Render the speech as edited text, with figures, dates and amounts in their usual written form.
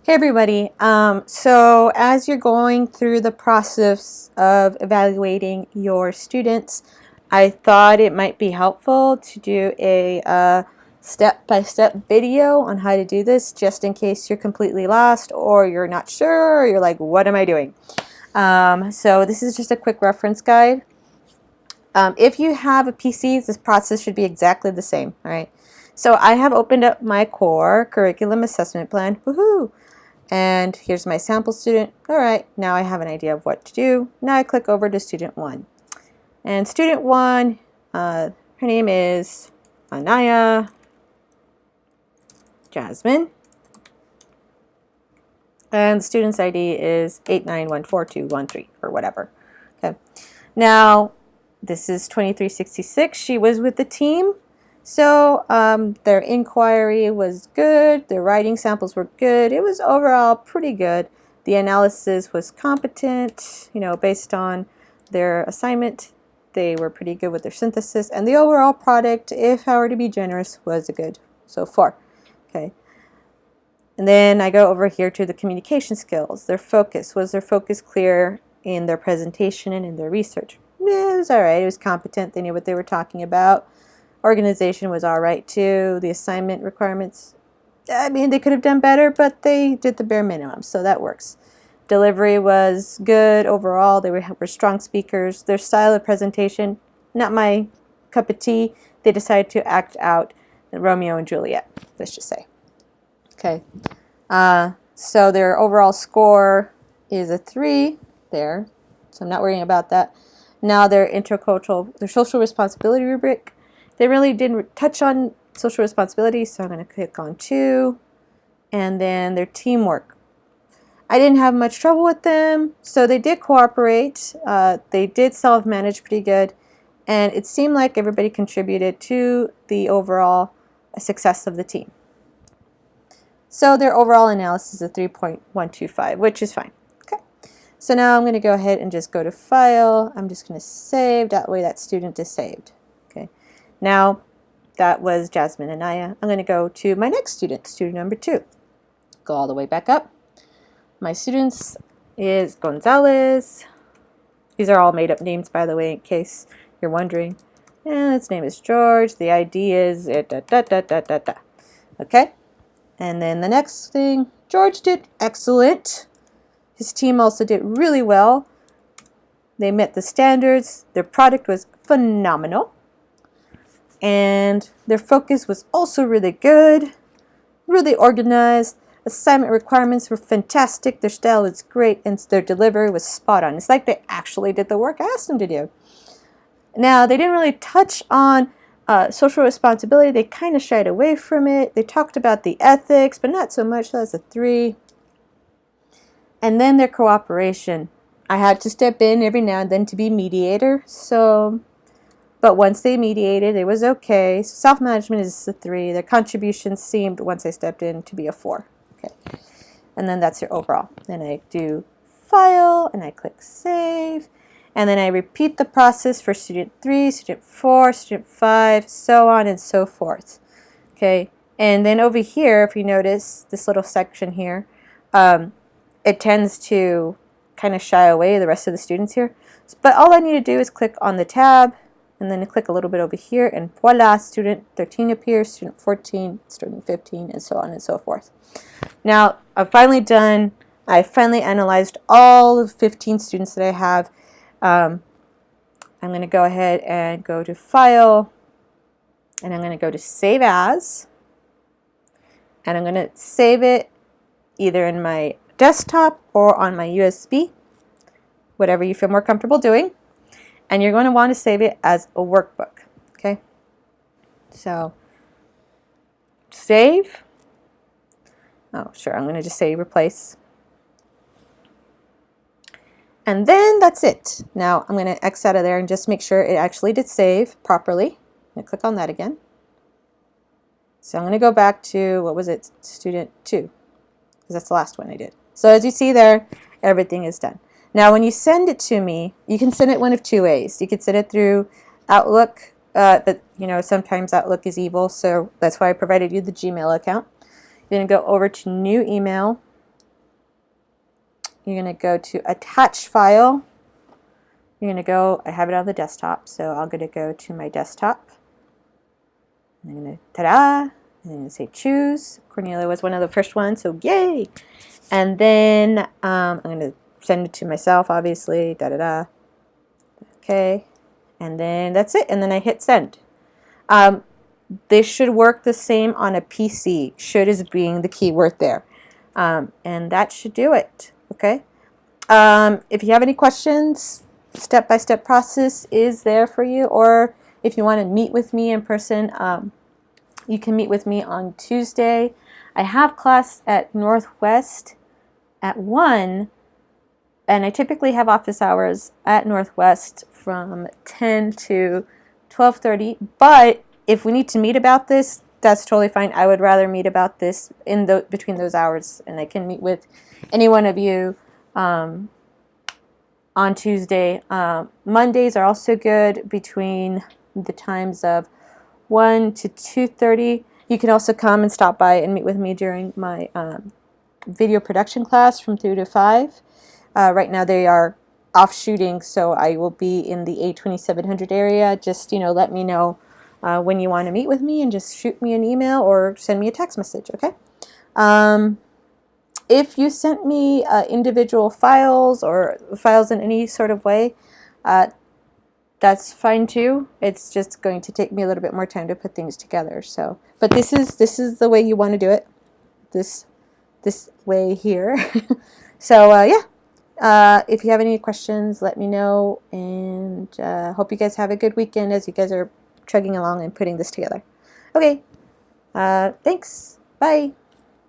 Hey everybody. So as you're going through the process of evaluating your students, I thought it might be helpful to do a step-by-step video on how to do this, just in case you're completely lost or you're not sure, or you're like, what am I doing? So this is just a quick reference guide. If you have a PC, this process should be exactly the same. All right. So I have opened up my core curriculum assessment plan. Woohoo! And here's my sample student. All right, now I have an idea of what to do. Now I click over to student 1. And student 1, her name is Anaya Jasmine. And the student's ID is 8914213 or whatever. Okay. Now, this is 2366. She was with the team. So their inquiry was good, their writing samples were good, it was overall pretty good. The analysis was competent, based on their assignment. They were pretty good with their synthesis, and the overall product, if I were to be generous, was a good so far. Okay. And then I go over here to the communication skills, their focus. Was their focus clear in their presentation and in their research? Yeah, it was all right, it was competent, they knew what they were talking about. Organization was all right too. The assignment requirements, I mean, they could have done better, but they did the bare minimum, so that works. Delivery was good overall. They were strong speakers. Their style of presentation, not my cup of tea. They decided to act out Romeo and Juliet, let's just say. Okay, so their overall score is a 3 there, so I'm not worrying about that. Now their social responsibility rubric. They really didn't touch on social responsibility, so I'm going to click on 2. And then their teamwork. I didn't have much trouble with them, so they did cooperate. They did self-manage pretty good, and it seemed like everybody contributed to the overall success of the team. So their overall analysis is 3.125, which is fine. Okay. So now I'm going to go ahead and just go to File. I'm just going to save. That way that student is saved. Okay. Now, that was Jasmine Anaya. I'm going to go to my next student, student number 2. Go all the way back up. My students is Gonzalez. These are all made-up names, by the way, in case you're wondering. And his name is George. The ID is Okay. And then the next thing, George did excellent. His team also did really well. They met the standards. Their product was phenomenal. And their focus was also really good, really organized. Assignment requirements were fantastic. Their style is great, and their delivery was spot on. It's like they actually did the work I asked them to do. Now, they didn't really touch on social responsibility. They kind of shied away from it. They talked about the ethics, but not so much. So that's a 3. And then their cooperation. I had to step in every now and then to be mediator, but once they mediated, it was okay. So self-management is a 3. Their contributions seemed, once I stepped in, to be a 4. Okay. And then that's your overall. Then I do File, and I click Save. And then I repeat the process for student 3, student 4, student 5, so on and so forth. Okay. And then over here, if you notice this little section here, it tends to kind of shy away the rest of the students here. But all I need to do is click on the tab, and then click a little bit over here, and voila, student 13 appears, student 14, student 15, and so on and so forth. Now, I finally analyzed all of 15 students that I have. I'm going to go ahead and go to File, and I'm going to go to Save As, and I'm going to save it either in my desktop or on my USB, whatever you feel more comfortable doing. And you're going to want to save it as a workbook. Okay? So, save. Oh, sure. I'm going to just say replace. And then that's it. Now, I'm going to X out of there and just make sure it actually did save properly. I'm going to click on that again. So I'm going to go back to, what was it? Student 2. Because that's the last one I did. So as you see there, everything is done. Now, when you send it to me, you can send it one of 2 ways. You could send it through Outlook, but sometimes Outlook is evil, so that's why I provided you the Gmail account. You're going to go over to New Email, you're going to go to Attach File. You're going to go, I have it on the desktop, so I'm going to go to my desktop. I'm going to, ta-da, and I'm going to say Choose. Cornelia was one of the first ones, so yay! And then I'm going to send it to myself, obviously, da-da-da. Okay, and then that's it, and then I hit Send. This should work the same on a PC. Should is being the key word there. And that should do it. Okay. If you have any questions, step-by-step process is there for you. Or if you want to meet with me in person, you can meet with me on Tuesday. I have class at Northwest at 1, and I typically have office hours at Northwest from 10 to 12:30. But if we need to meet about this, that's totally fine. I would rather meet about this in between those hours, and I can meet with any one of you on Tuesday. Mondays are also good between the times of 1 to 2:30. You can also come and stop by and meet with me during my video production class from 3 to 5. Right now they are off shooting, so I will be in the A2700 area. Just, let me know when you want to meet with me, and just shoot me an email or send me a text message, okay? If you sent me individual files or files in any sort of way, that's fine too. It's just going to take me a little bit more time to put things together. So, but this is the way you want to do it. This way here. So yeah. If you have any questions, let me know, and hope you guys have a good weekend as you guys are chugging along and putting this together. Okay. Thanks. Bye.